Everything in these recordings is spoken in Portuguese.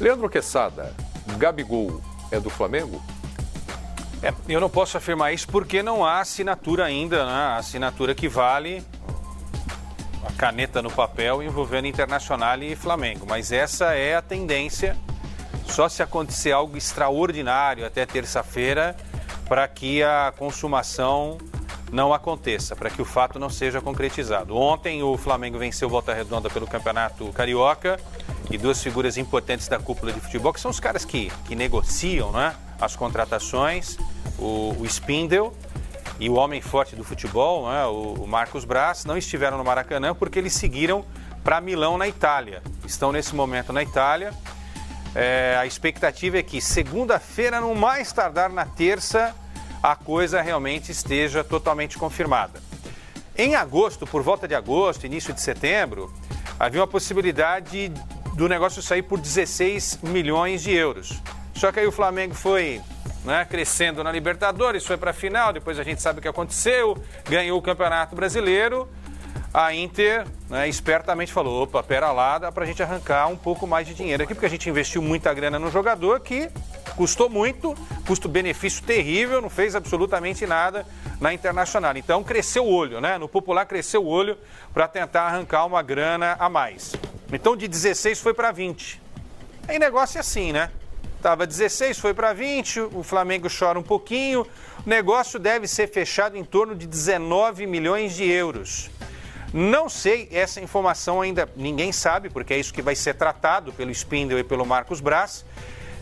Leandro Quesada, Gabigol é do Flamengo? Eu não posso afirmar isso porque não há assinatura ainda, né? A assinatura que vale a caneta no papel envolvendo Internacional e Flamengo. Mas essa é a tendência, só se acontecer algo extraordinário até terça-feira para que a consumação não aconteça, para que o fato não seja concretizado. Ontem o Flamengo venceu Volta Redonda pelo Campeonato Carioca e duas figuras importantes da cúpula de futebol, que são os caras que negociam, né, as contratações, o Spindel e o homem forte do futebol, né, o Marcos Braz, não estiveram no Maracanã porque eles seguiram para Milão, na Itália. Estão nesse momento na Itália. A expectativa é que segunda-feira, no mais tardar na terça, a coisa realmente esteja totalmente confirmada. Em agosto, por volta de agosto, início de setembro, havia uma possibilidade do negócio sair por 16 milhões de euros. Só que aí o Flamengo foi, né, crescendo na Libertadores, foi para a final, depois a gente sabe o que aconteceu, ganhou o Campeonato Brasileiro. A Inter, né, espertamente falou, opa, pera lá, dá pra gente arrancar um pouco mais de dinheiro aqui, porque a gente investiu muita grana no jogador que custou muito, custo-benefício terrível, não fez absolutamente nada na Internacional. Então cresceu o olho, né? No popular cresceu o olho para tentar arrancar uma grana a mais. Então de 16 foi para 20. Aí negócio é assim, né? Tava 16, foi para 20, o Flamengo chora um pouquinho, o negócio deve ser fechado em torno de 19 milhões de euros. Não sei, essa informação ainda ninguém sabe, porque é isso que vai ser tratado pelo Spindel e pelo Marcos Braz,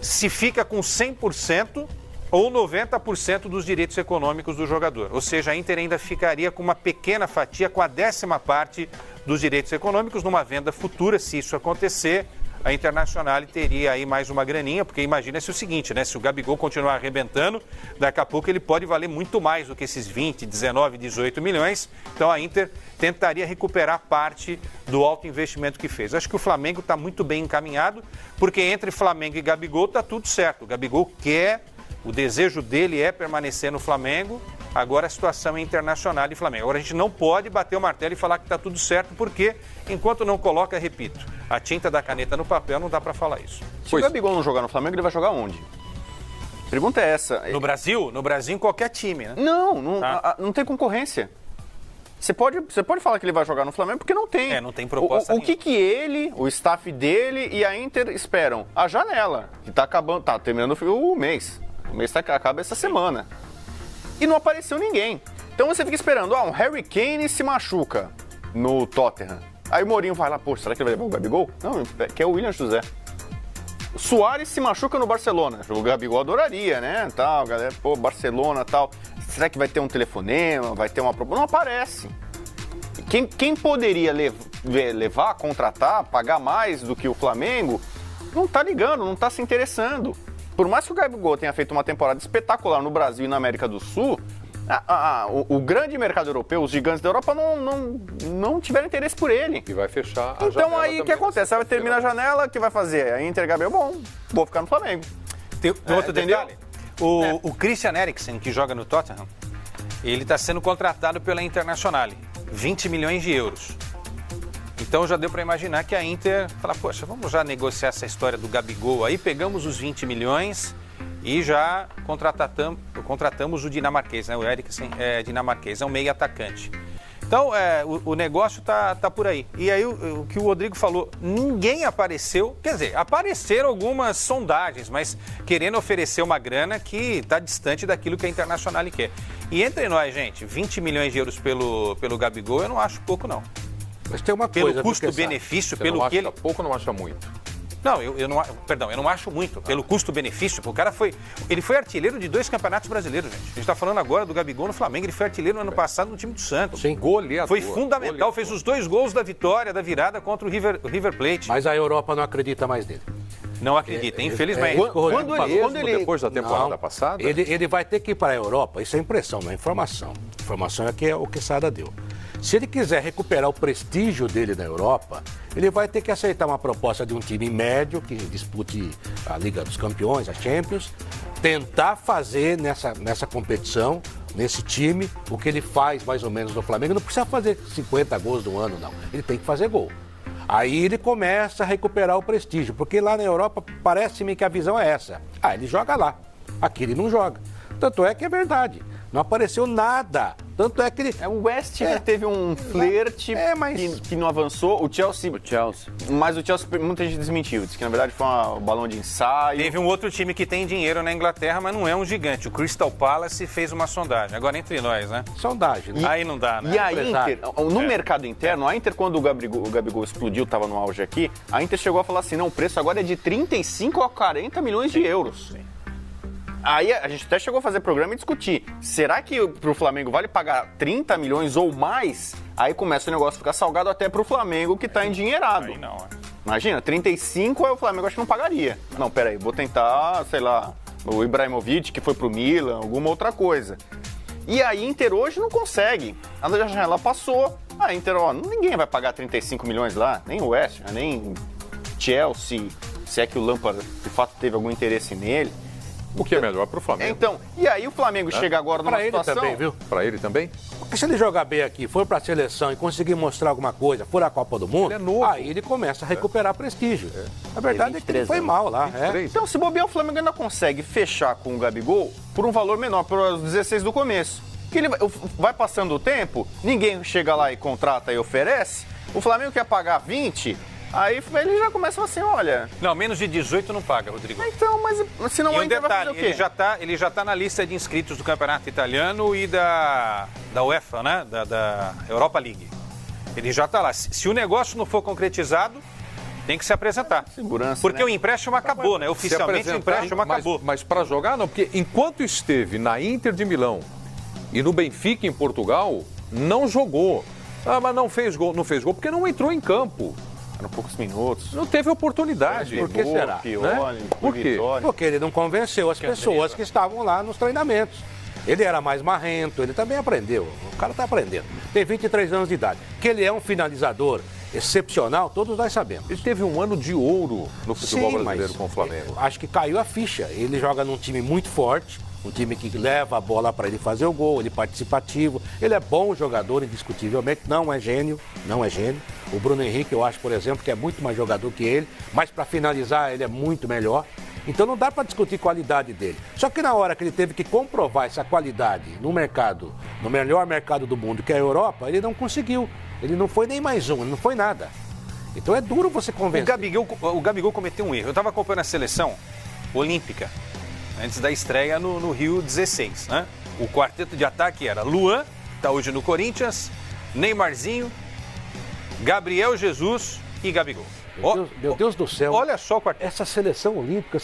se fica com 100% ou 90% dos direitos econômicos do jogador. Ou seja, a Inter ainda ficaria com uma pequena fatia, com a 10ª parte dos direitos econômicos, numa venda futura, se isso acontecer. A Internacional teria aí mais uma graninha, porque imagina-se o seguinte, né? Se o Gabigol continuar arrebentando, daqui a pouco ele pode valer muito mais do que esses 20, 19, 18 milhões. Então a Inter tentaria recuperar parte do alto investimento que fez. Acho que o Flamengo está muito bem encaminhado, porque entre Flamengo e Gabigol está tudo certo. O Gabigol quer, o desejo dele é permanecer no Flamengo. Agora a situação é Internacional e Flamengo. Agora a gente não pode bater o martelo e falar que está tudo certo, porque enquanto não coloca, repito, a tinta da caneta no papel, não dá para falar isso. Se o Gabigol não jogar no Flamengo, ele vai jogar onde? A pergunta é essa. No Brasil? No Brasil, em qualquer time, né? Não tem concorrência. Você pode falar que ele vai jogar no Flamengo porque não tem. Não tem proposta O que ele, o staff dele e a Inter esperam? A janela, que tá acabando, tá terminando o mês. O mês acaba essa semana. E não apareceu ninguém. Então você fica esperando, um Harry Kane se machuca no Tottenham. Aí o Mourinho vai lá, poxa, será que ele vai levar o Gabigol? Não, que é o William José. O Suárez se machuca no Barcelona. O Gabigol adoraria, né? Tal, galera, Barcelona, tal. Será que vai ter um telefonema? Vai ter uma proposta? Não aparece. Quem poderia levar, contratar, pagar mais do que o Flamengo, não tá ligando, não tá se interessando. Por mais que o Gabigol tenha feito uma temporada espetacular no Brasil e na América do Sul, o grande mercado europeu, os gigantes da Europa, não tiveram interesse por ele. E vai fechar a janela. Então aí o que acontece? Vai terminar a janela, o que vai fazer? A Inter, Gabriel, vou ficar no Flamengo. Tem outro detalhe. O Christian Eriksen, que joga no Tottenham, ele está sendo contratado pela Internacional, 20 milhões de euros. Então já deu para imaginar que a Inter fala, poxa, vamos já negociar essa história do Gabigol aí, pegamos os 20 milhões e já contratamos o dinamarquês, né? O Eriksen é dinamarquês, é um meio atacante. Então o negócio tá por aí. E aí o que o Rodrigo falou, ninguém apareceu, quer dizer, apareceram algumas sondagens, mas querendo oferecer uma grana que está distante daquilo que a Internacional quer. E entre nós, gente, 20 milhões de euros pelo Gabigol eu não acho pouco, não. Mas tem uma pelo coisa... custo-benefício, pelo que ele... Você pouco ou não acha muito? Não, eu não acho muito. Pelo custo-benefício, o cara ele foi artilheiro de 2 campeonatos brasileiros, gente. A gente está falando agora do Gabigol no Flamengo, ele foi artilheiro no ano passado no time do Santos. Sim, goleador. Foi fundamental, fez os 2 gols da vitória, da virada contra o River Plate. Mas a Europa não acredita mais nele. Não acredita, infelizmente. Quando ele depois da temporada passada... Ele vai ter que ir para a Europa, isso é impressão, não é informação. Informação é o que Sada deu. Se ele quiser recuperar o prestígio dele na Europa, ele vai ter que aceitar uma proposta de um time médio que dispute a Liga dos Campeões, a Champions, tentar fazer nessa competição, nesse time, o que ele faz mais ou menos no Flamengo. Não precisa fazer 50 gols no ano, não. Ele tem que fazer gol. Aí ele começa a recuperar o prestígio, porque lá na Europa parece-me que a visão é essa. Ele joga lá, aqui ele não joga. Tanto é que é verdade, não apareceu nada. Tanto é que ele... O West teve um flerte que não avançou. O Chelsea. Mas o Chelsea, muita gente desmentiu. Disse que na verdade foi um balão de ensaio. Teve um outro time que tem dinheiro na Inglaterra, mas não é um gigante. O Crystal Palace fez uma sondagem. Agora entre nós, né? Sondagem, né? Aí não dá, né? E a Inter, no mercado interno, a Inter, quando o Gabigol explodiu, estava no auge aqui, a Inter chegou a falar assim, não, o preço agora é de 35 a 40 milhões de euros. Sim. Aí a gente até chegou a fazer programa e discutir. Será que pro Flamengo vale pagar 30 milhões ou mais? Aí começa o negócio a ficar salgado até pro Flamengo que tá endinheirado. Aí não, Imagina, 35 aí o Flamengo acho que não pagaria. Não, peraí, vou tentar, sei lá, o Ibrahimovic que foi pro Milan, alguma outra coisa. E a Inter hoje não consegue. A janela passou, a Inter, ninguém vai pagar 35 milhões lá, nem o West, nem Chelsea, se é que o Lampard de fato teve algum interesse nele. O que é melhor para o Flamengo. Então, e aí o Flamengo chega agora numa situação... Para ele também, viu? Para ele também? Porque se ele jogar bem aqui, for para a seleção e conseguir mostrar alguma coisa, for a Copa do Mundo, ele é novo. Aí ele começa a recuperar prestígio. A verdade é que ele foi mal lá. Então, se bobear, o Flamengo ainda consegue fechar com o Gabigol por um valor menor, pelos 16 do começo. Que ele vai passando o tempo, ninguém chega lá e contrata e oferece, o Flamengo quer pagar 20... Aí ele já começa assim, olha... Não, menos de 18 não paga, Rodrigo. Então, mas se não e um detalhe, ele já tá na lista de inscritos do Campeonato Italiano e da UEFA, né? Da Europa League. Ele já tá lá. Se o negócio não for concretizado, tem que se apresentar. Segurança, porque né? o empréstimo acabou, né? Oficialmente o empréstimo acabou. Mas para jogar não, porque enquanto esteve na Inter de Milão e no Benfica em Portugal, não jogou. Mas não fez gol porque não entrou em campo. Eram poucos minutos. Não teve oportunidade. Por que será? Pioli, Por quê? Porque ele não convenceu as pessoas que estavam lá nos treinamentos. Ele era mais marrento, ele também aprendeu. O cara está aprendendo. Tem 23 anos de idade. Que ele é um finalizador excepcional, todos nós sabemos. Ele teve um ano de ouro no futebol brasileiro com o Flamengo. Acho que caiu a ficha. Ele joga num time muito forte, um time que leva a bola para ele fazer o gol, ele é participativo, ele é bom jogador, indiscutivelmente, não é gênio. O Bruno Henrique, eu acho, por exemplo, que é muito mais jogador que ele, mas para finalizar ele é muito melhor. Então não dá para discutir qualidade dele. Só que na hora que ele teve que comprovar essa qualidade no mercado, no melhor mercado do mundo, que é a Europa, ele não conseguiu. Ele não foi nem mais um, ele não foi nada. Então é duro você convencer. O Gabigol cometeu um erro. Eu estava acompanhando a seleção olímpica antes da estreia no Rio 16, né? O quarteto de ataque era Luan, está hoje no Corinthians, Neymarzinho, Gabriel Jesus e Gabigol. Meu Deus do céu. Olha só o quarteto. Essa seleção olímpica...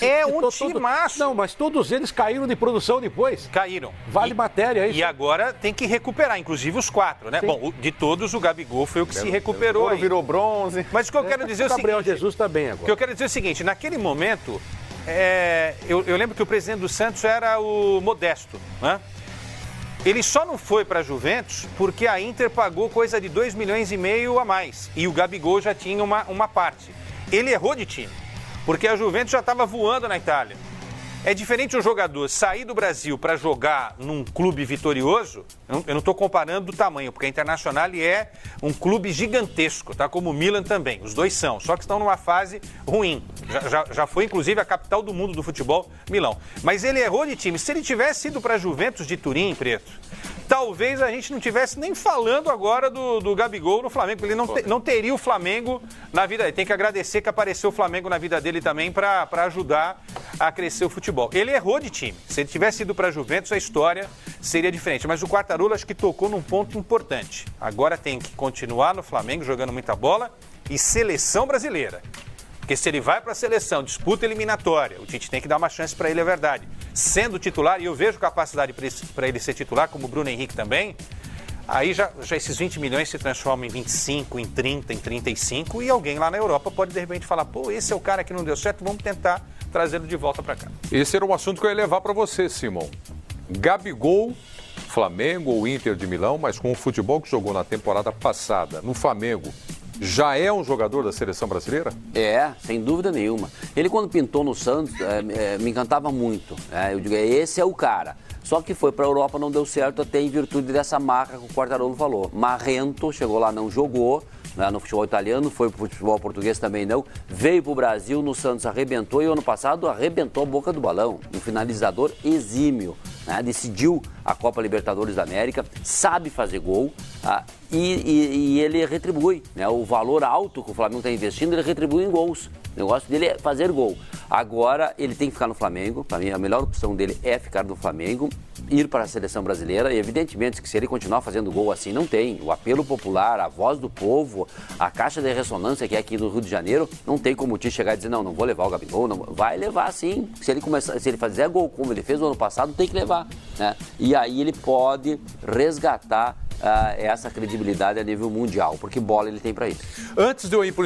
É um timaço. Não, mas todos eles caíram de produção depois. Caíram. Vale matéria, é isso. E agora tem que recuperar, inclusive os 4, né? Sim. Bom, de todos, o Gabigol foi o que se recuperou. O virou bronze. Mas o que eu quero dizer é o seguinte... Gabriel Jesus está bem agora. O que eu quero dizer é o seguinte, naquele momento, eu lembro que o presidente do Santos era o Modesto, né? Ele só não foi para a Juventus porque a Inter pagou coisa de 2,5 milhões a mais. E o Gabigol já tinha uma parte. Ele errou de time, porque a Juventus já estava voando na Itália. É diferente um jogador sair do Brasil para jogar num clube vitorioso, eu não estou comparando do tamanho, porque a Internacional é um clube gigantesco, tá? Como o Milan também, os dois são, só que estão numa fase ruim. Já foi, inclusive, a capital do mundo do futebol, Milão. Mas ele errou de time. Se ele tivesse ido para a Juventus de Turim, Preto, talvez a gente não tivesse nem falando agora do Gabigol no Flamengo, porque ele não teria o Flamengo na vida dele. Tem que agradecer que apareceu o Flamengo na vida dele também para ajudar a crescer o futebol. Ele errou de time. Se ele tivesse ido para a Juventus, a história seria diferente. Mas o Quartarolo acho que tocou num ponto importante. Agora tem que continuar no Flamengo jogando muita bola e seleção brasileira. Porque se ele vai para a seleção, disputa eliminatória, o Tite tem que dar uma chance para ele, é verdade. Sendo titular, e eu vejo capacidade para ele ser titular, como o Bruno Henrique também, aí já esses 20 milhões se transformam em 25, em 30, em 35, e alguém lá na Europa pode de repente falar, pô, esse é o cara que não deu certo, vamos tentar trazê-lo de volta para cá. Esse era um assunto que eu ia levar para você, Simão. Gabigol, Flamengo ou Inter de Milão, mas com o futebol que jogou na temporada passada no Flamengo, já é um jogador da seleção brasileira? É, sem dúvida nenhuma. Ele, quando pintou no Santos, me encantava muito. Eu digo, esse é o cara. Só que foi para a Europa, não deu certo, até em virtude dessa marca que o Quartarolo falou. Marrento, chegou lá, não jogou. né, no futebol italiano, foi pro futebol português também não, veio pro Brasil, no Santos arrebentou e ano passado arrebentou a boca do balão, um finalizador exímio, né, decidiu a Copa Libertadores da América, sabe fazer gol, e ele retribui, né, o valor alto que o Flamengo está investindo, ele retribui em gols. O negócio dele é fazer gol. Agora ele tem que ficar no Flamengo. Para mim, a melhor opção dele é ficar no Flamengo, ir para a seleção brasileira. E evidentemente que se ele continuar fazendo gol assim, não tem. O apelo popular, a voz do povo, a caixa de ressonância que é aqui no Rio de Janeiro, não tem como o Tite chegar e dizer, não vou levar o Gabigol. Não. Vai levar sim. Se ele fizer gol como ele fez no ano passado, tem que levar, né? E aí ele pode resgatar essa credibilidade a nível mundial, porque bola ele tem para isso. Antes de eu ir para